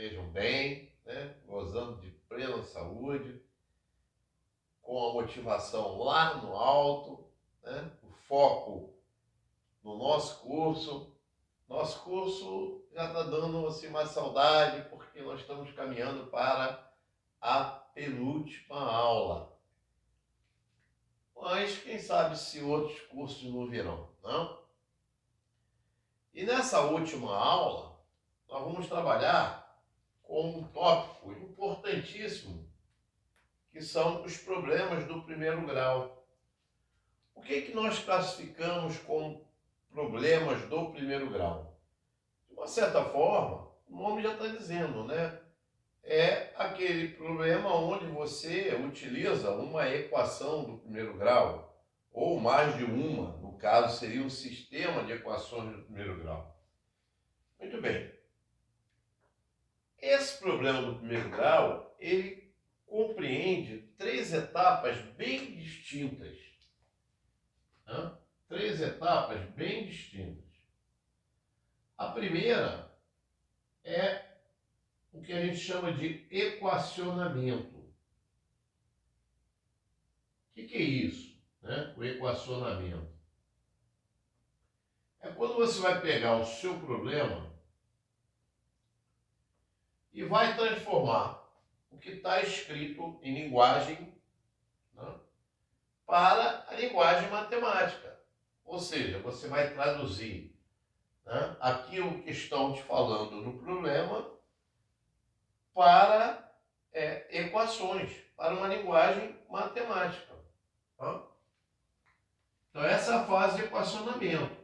estejam bem, né? Gozando de plena saúde, com a motivação lá no alto, né? O foco no nosso curso. Nosso curso já está dando assim, uma saudade, porque nós estamos caminhando para a penúltima aula. Mas quem sabe se outros cursos não virão, não? E nessa última aula, nós vamos trabalhar com um tópico importantíssimo, que são os problemas do primeiro grau. O que é que nós classificamos como problemas do primeiro grau? De uma certa forma, o nome já está dizendo, né? É aquele problema onde você utiliza uma equação do primeiro grau, ou mais de uma, no caso seria um sistema de equações do primeiro grau. Muito bem. Esse problema do primeiro grau, ele compreende três etapas bem distintas. Né? Três etapas bem distintas. A primeira é o que a gente chama de equacionamento. O que é isso, né? O equacionamento. É quando você vai pegar o seu problema e vai transformar o que está escrito em linguagem, né, para a linguagem matemática. Ou seja, você vai traduzir, né, aquilo que estão te falando no problema para equações, para uma linguagem matemática. Tá? Então essa é a fase de equacionamento.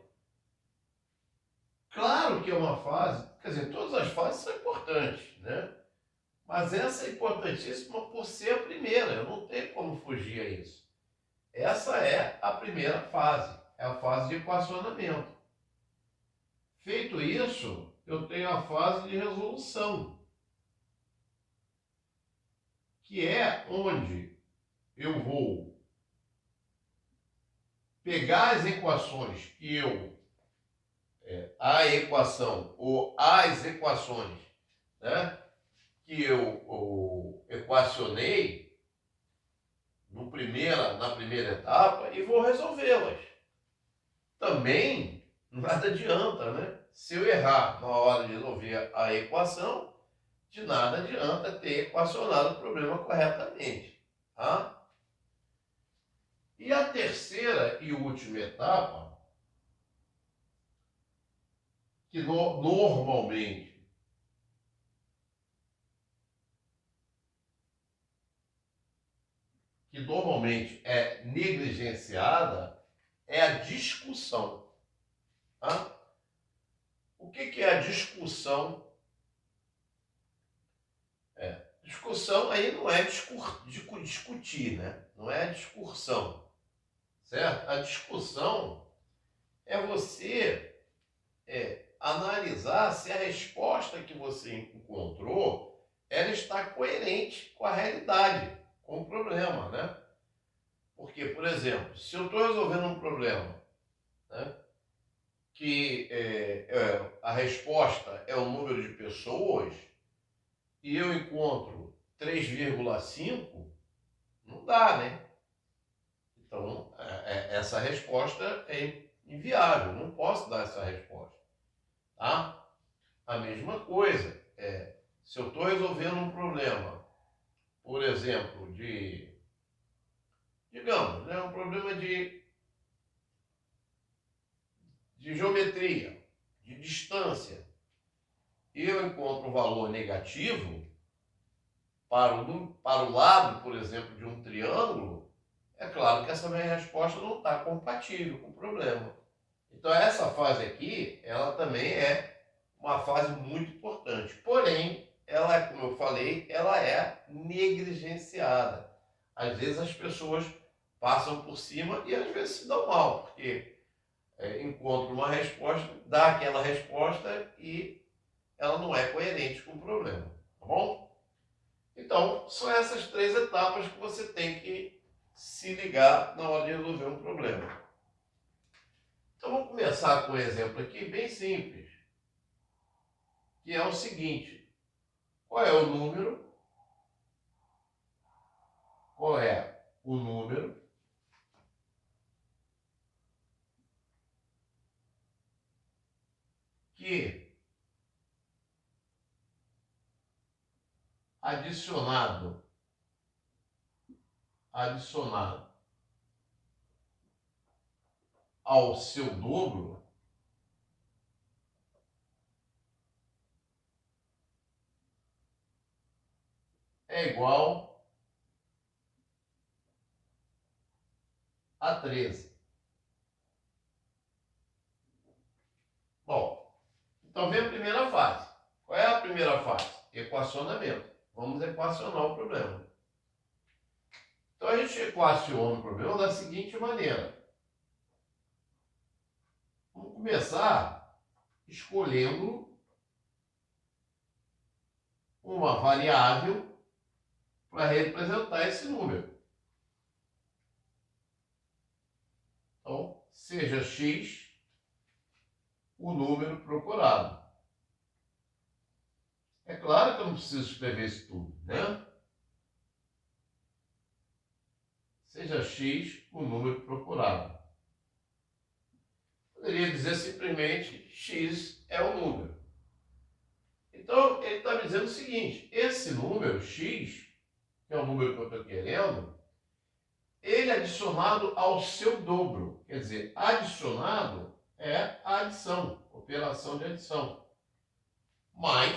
Claro que é uma fase, quer dizer, todas as fases são importantes, né? Mas essa é importantíssima por ser a primeira, eu não tenho como fugir a isso. Essa é a primeira fase, é a fase de equacionamento. Feito isso, eu tenho a fase de resolução, que é onde eu vou pegar as equações que a equação ou as equações, né, que eu equacionei na primeira etapa e vou resolvê-las. Também nada adianta, né? Se eu errar na hora de resolver a equação, de nada adianta ter equacionado o problema corretamente. Tá? E a terceira e última etapa, que normalmente é negligenciada, é a discussão. Tá? O que é a discussão? Discussão aí não é discutir, né? Não é discussão, certo? A discussão é você analisar se a resposta que você encontrou ela está coerente com a realidade, com o problema, né? Porque, por exemplo, se eu estou resolvendo um problema, né, que a resposta é o número de pessoas e eu encontro 3,5, não dá, né? Então, essa resposta é inviável, não posso dar essa resposta. Tá? A mesma coisa, se eu estou resolvendo um problema, por exemplo, digamos, né, um problema de geometria, de distância, e eu encontro um valor negativo para o lado, por exemplo, de um triângulo, é claro que essa minha resposta não está compatível com o problema. Então essa fase aqui, ela também é uma fase muito importante. Porém, ela é, como eu falei, ela é negligenciada. Às vezes as pessoas passam por cima e às vezes se dão mal, porque encontram uma resposta, dá aquela resposta e ela não é coerente com o problema. Tá bom? Então, são essas três etapas que você tem que se ligar na hora de resolver um problema. Então, vamos começar com um exemplo aqui bem simples, que é o seguinte. Qual é o número? Qual é o número que adicionado ao seu dobro é igual a 13. Bom, então vem a primeira fase. Qual é a primeira fase? Equacionamento. Vamos equacionar o problema. Então a gente equaciona o problema da seguinte maneira. Vamos começar escolhendo uma variável para representar esse número. Então, seja x o número procurado. É claro que eu não preciso escrever isso tudo, né? Seja x o número procurado. Poderia dizer simplesmente x é o número. Então, ele está me dizendo o seguinte, esse número x, que é o número que eu estou querendo, ele é adicionado ao seu dobro. Quer dizer, adicionado é a adição, operação de adição. Mas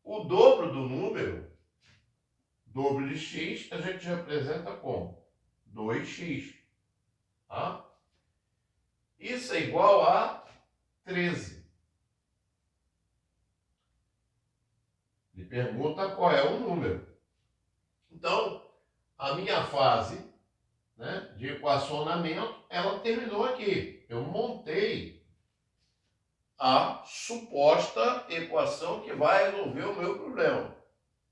o dobro do número, dobro de x, a gente representa como? 2x. Tá? Isso é igual a 13. Ele pergunta qual é o número. Então, a minha fase, né, de equacionamento, ela terminou aqui. Eu montei a suposta equação que vai resolver o meu problema.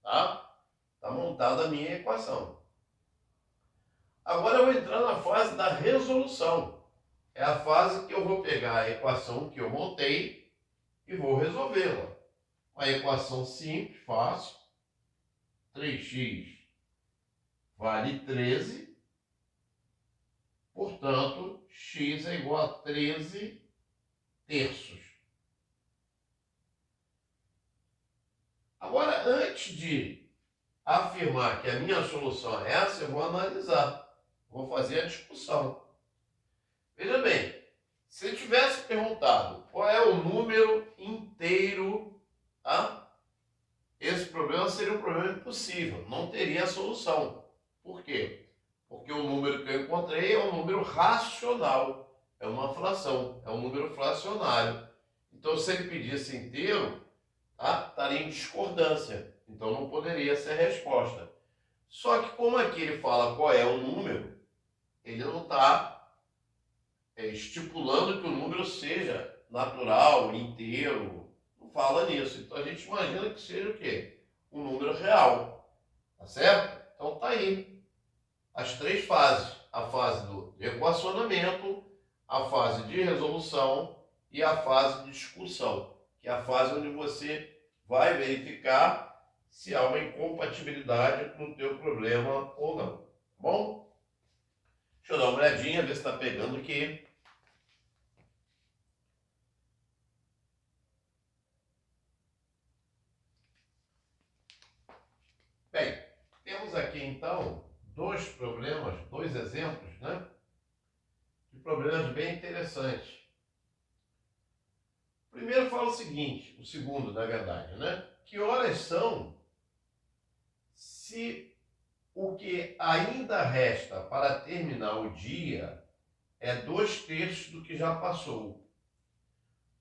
Tá? Está montada a minha equação. Agora eu vou entrar na fase da resolução. É a fase que eu vou pegar a equação que eu montei e vou resolvê-la. Uma equação simples, fácil. 3x vale 13. Portanto, x é igual a 13 terços. Agora, antes de afirmar que a minha solução é essa, eu vou analisar. Vou fazer a discussão. Veja bem, se eu tivesse perguntado qual é o número inteiro, tá? Esse problema seria um problema impossível, não teria solução. Por quê? Porque o número que eu encontrei é um número racional, é uma fração, é um número fracionário. Então, se ele pedisse inteiro, tá? Estaria em discordância, então não poderia ser a resposta. Só que como aqui ele fala qual é o número, ele não está estipulando que o número seja natural, inteiro, não fala nisso. Então a gente imagina que seja o quê? Um número real, tá certo? Então tá aí as três fases, a fase do equacionamento, a fase de resolução e a fase de discussão, que é a fase onde você vai verificar se há uma incompatibilidade no teu problema ou não, tá bom? Deixa eu dar uma olhadinha, ver se está pegando aqui. Bem, temos aqui então dois problemas, dois exemplos, né? De problemas bem interessantes. O primeiro fala o seguinte, o segundo, na verdade, né? Que horas são se o que ainda resta para terminar o dia é 2/3 do que já passou.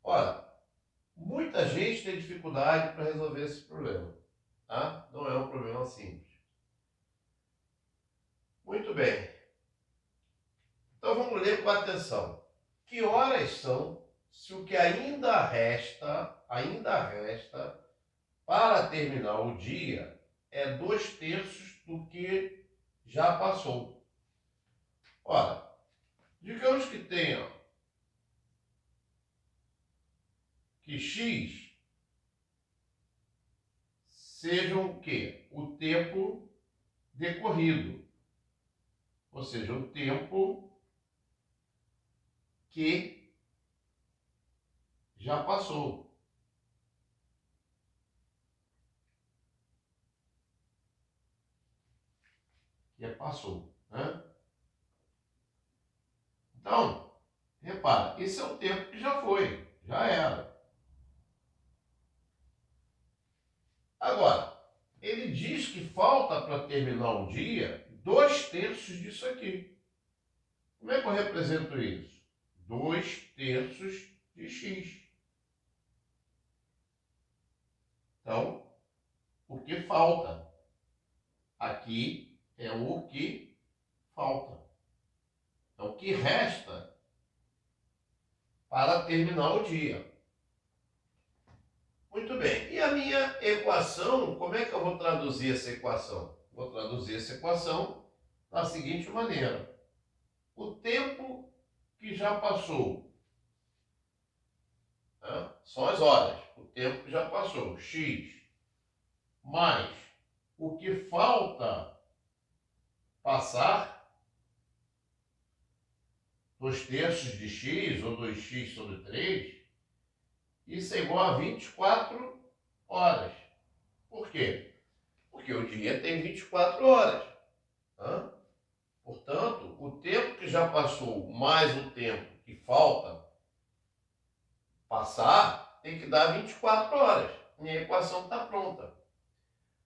Ora, muita gente tem dificuldade para resolver esse problema, tá? Não é um problema simples. Muito bem. Então vamos ler com atenção. Que horas são se o que ainda resta para terminar o dia é 2/3 do que já passou? Ora, digamos que tenha que x sejam o quê? O tempo decorrido. Ou seja, o tempo que já passou. Que passou, né? Então, repara, esse é o tempo que já foi, já era. Agora, ele diz que falta para terminar o dia 2/3 disso aqui. Como é que eu represento isso? 2/3 de x. Então, o que falta? Aqui é o que falta. Então, o que resta para terminar o dia? Muito bem. E a minha equação, como é que eu vou traduzir essa equação? Vou traduzir essa equação da seguinte maneira. O tempo que já passou, né? São as horas. O tempo que já passou, x, mais o que falta passar, 2/3 de x, ou 2x sobre 3, isso é igual a 24 horas. Por quê? Porque o dia tem 24 horas. Né? Portanto, o tempo que já passou mais o tempo que falta passar tem que dar 24 horas. Minha equação está pronta.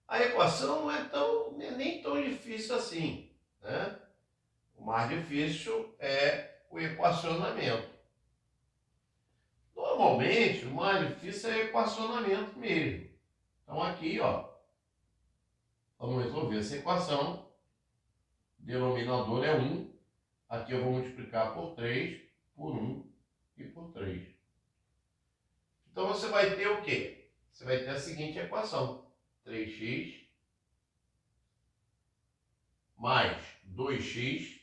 A equação não é nem tão difícil assim, né? O mais difícil é o equacionamento. Normalmente, o mais difícil é o equacionamento mesmo. Então aqui, ó, vamos resolver essa equação. Denominador é 1. Aqui eu vou multiplicar por 3, por 1 e por 3. Então você vai ter o quê? Você vai ter a seguinte equação. 3x mais 2x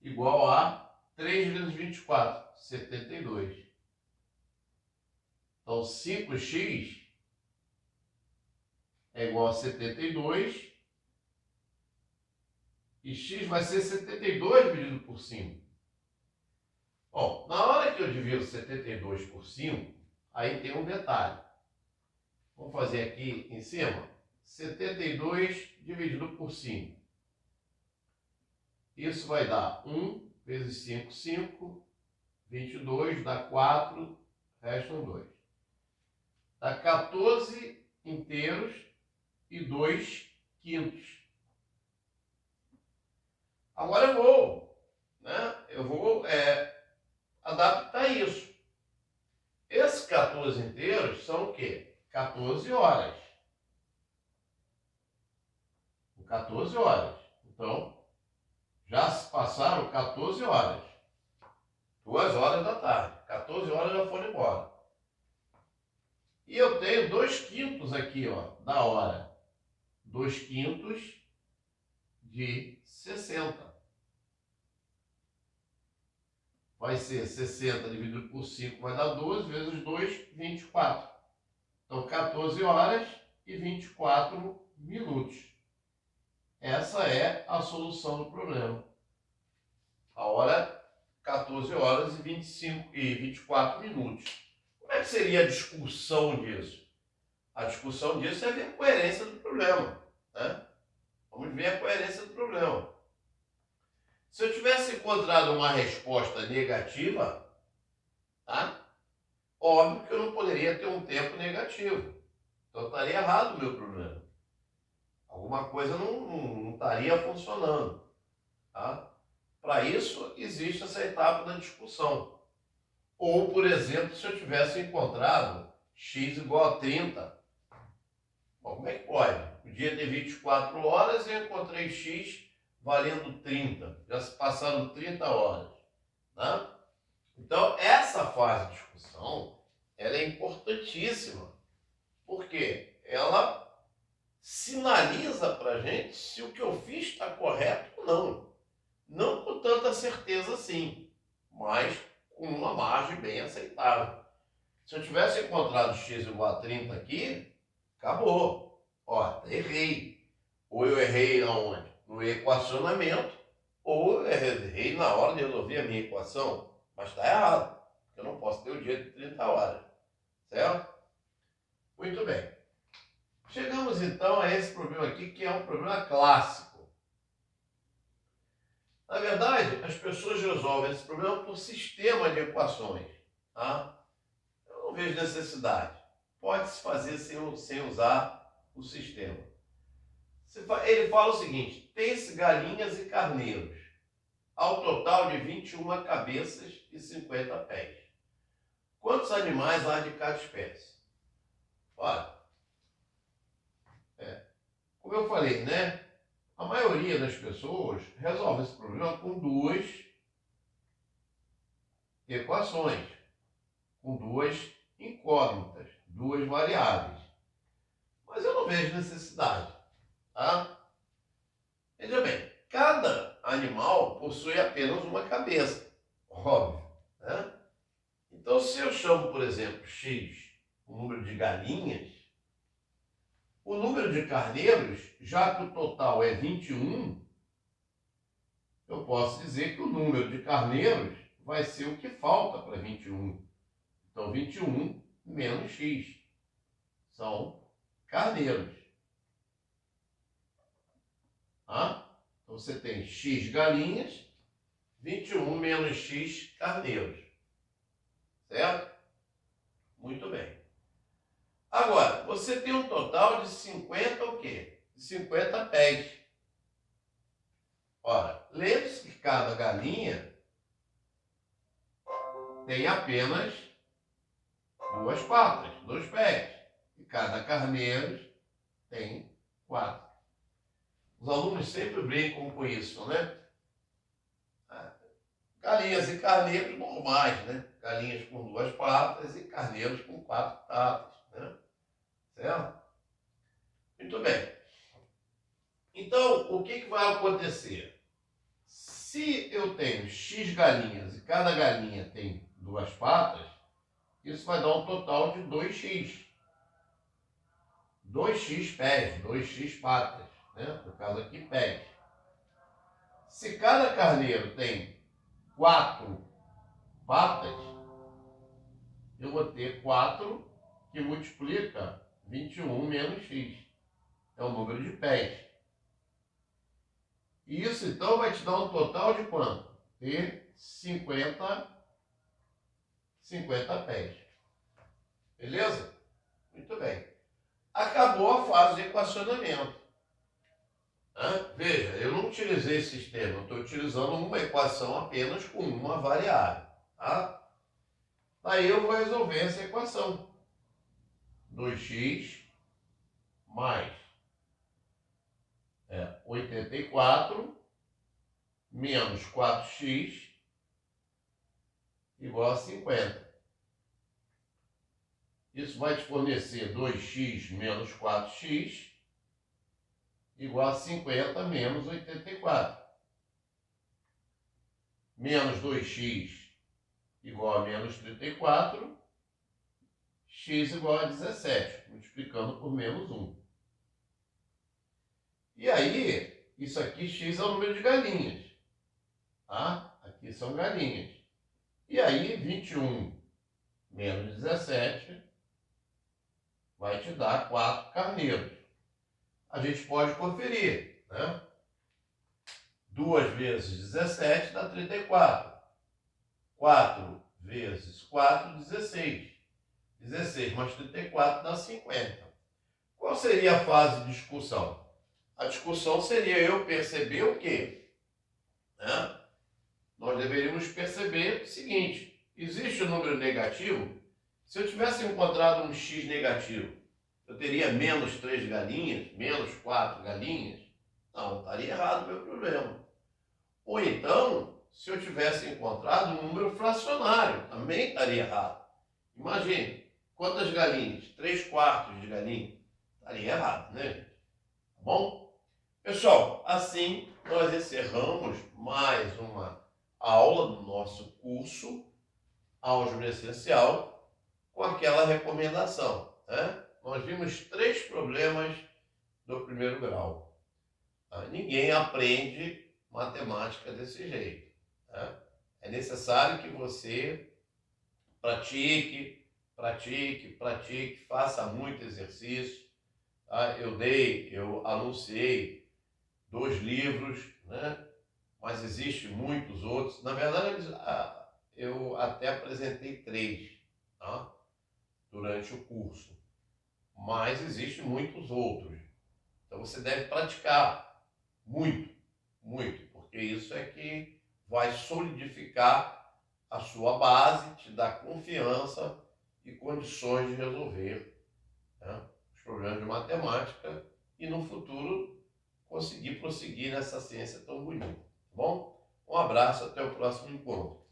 igual a 3 vezes 24, 72. Então 5x é igual a 72. E x vai ser 72 dividido por 5. Bom, na hora que eu divido 72 por 5, aí tem um detalhe. Vamos fazer aqui em cima. 72 dividido por 5. Isso vai dar 1 vezes 5, 5. 22 dá 4, restam 2. Dá 14 inteiros e 2 quintos. Agora eu vou adaptar isso. Esses 14 inteiros são o quê? 14 horas. 14 horas. Então, já se passaram 14 horas. 2 horas da tarde. 14 horas já foram embora. E eu tenho 2 quintos aqui, ó, da hora. 2 quintos de 60. Vai ser 60 dividido por 5, vai dar 12, vezes 2, 24. Então, 14 horas e 24 minutos. Essa é a solução do problema. A hora, 14 horas e 24 minutos. Como é que seria a discussão disso? A discussão disso é ver a coerência do problema, né? Vamos ver a coerência do problema. Se eu tivesse encontrado uma resposta negativa, tá? Óbvio que eu não poderia ter um tempo negativo. Então estaria errado o meu problema. Alguma coisa não estaria funcionando. Tá? Para isso, existe essa etapa da discussão. Ou, por exemplo, se eu tivesse encontrado x igual a 30. Bom, como é que pode? O dia tem 24 horas e eu encontrei x valendo 30. Já se passaram 30 horas. Né? Então, essa fase de discussão ela é importantíssima. Porque ela sinaliza para a gente se o que eu fiz está correto ou não. Não com tanta certeza assim, mas com uma margem bem aceitável. Se eu tivesse encontrado x igual a 30 aqui, Acabou. Ó, errei. Ou eu errei aonde? No equacionamento, ou eu errei na hora de resolver a minha equação. Mas está errado. Eu não posso ter o dia de 30 horas. Certo? Muito bem. Chegamos então a esse problema aqui, que é um problema clássico. Na verdade, as pessoas resolvem esse problema por sistema de equações. Tá? Eu não vejo necessidade. Pode-se fazer sem usar o sistema. Ele fala o seguinte: tem-se galinhas e carneiros, ao total de 21 cabeças e 50 pés. Quantos animais há de cada espécie? Olha, como eu falei, né? A maioria das pessoas resolve esse problema com duas equações, com duas incógnitas, duas variáveis. Mas eu não vejo necessidade. Tá? Veja bem, cada animal possui apenas uma cabeça, óbvio. Né? Então, se eu chamo, por exemplo, X, o número de galinhas, o número de carneiros, já que o total é 21, eu posso dizer que o número de carneiros vai ser o que falta para 21. Então, 21 menos X são carneiros. Tá? Então, você tem X galinhas, 21 menos X carneiros. Certo? Muito bem. Agora, você tem um total de 50 o quê? 50 pés. Ora, lembre-se que cada galinha tem apenas duas patas, dois pés. E cada carneiro tem 4. Os alunos sempre brincam com isso, né? Galinhas e carneiros normais, né? Galinhas com duas patas e carneiros com 4 patas, né? Certo? Muito bem. Então, o que vai acontecer? Se eu tenho X galinhas e cada galinha tem duas patas, isso vai dar um total de 2x. 2x pés, 2x patas, né? No caso aqui, pés. Se cada carneiro tem 4 patas, eu vou ter 4 que multiplica 21 menos x. É o número de pés. E isso então vai te dar um total de quanto? De 50 pés. Beleza? Muito bem. Acabou a fase de equacionamento. Veja, eu não utilizei esse sistema, eu estou utilizando uma equação apenas com uma variável. Tá? Aí eu vou resolver essa equação. 2x mais 84 menos 4x igual a 50. Isso vai te fornecer 2x menos 4x igual a 50 menos 84. Menos 2x igual a menos 34, x igual a 17, multiplicando por menos 1. E aí, isso aqui, x é o número de galinhas. Tá? Aqui são galinhas. E aí, 21 menos 17 vai te dar 4 carneiros. A gente pode conferir, né? 2 vezes 17 dá 34. 4 vezes 4, 16. 16 mais 34 dá 50. Qual seria a fase de discussão? A discussão seria eu perceber o quê? Né? Nós deveríamos perceber o seguinte: existe um número negativo? Se eu tivesse encontrado um x negativo, eu teria menos 3 galinhas, menos 4 galinhas? Não, estaria errado o meu problema. Ou então, se eu tivesse encontrado um número fracionário, também estaria errado. Imagine, quantas galinhas? 3/4 de galinha. Estaria errado, né? Tá bom? Pessoal, assim nós encerramos mais uma aula do nosso curso Álgebra Essencial com aquela recomendação, né? nós vimos 3 problemas do primeiro grau. Ninguém aprende matemática desse jeito. Né? É necessário que você pratique, faça muito exercício. Tá? Eu anunciei 2 livros, né? Mas existem muitos outros. Na verdade, eu até apresentei 3, tá? Durante o curso, mas existem muitos outros. Então você deve praticar muito, muito, porque isso é que vai solidificar a sua base, te dar confiança e condições de resolver, né, os problemas de matemática e no futuro conseguir prosseguir nessa ciência tão bonita. Tá bom? Um abraço, até o próximo encontro.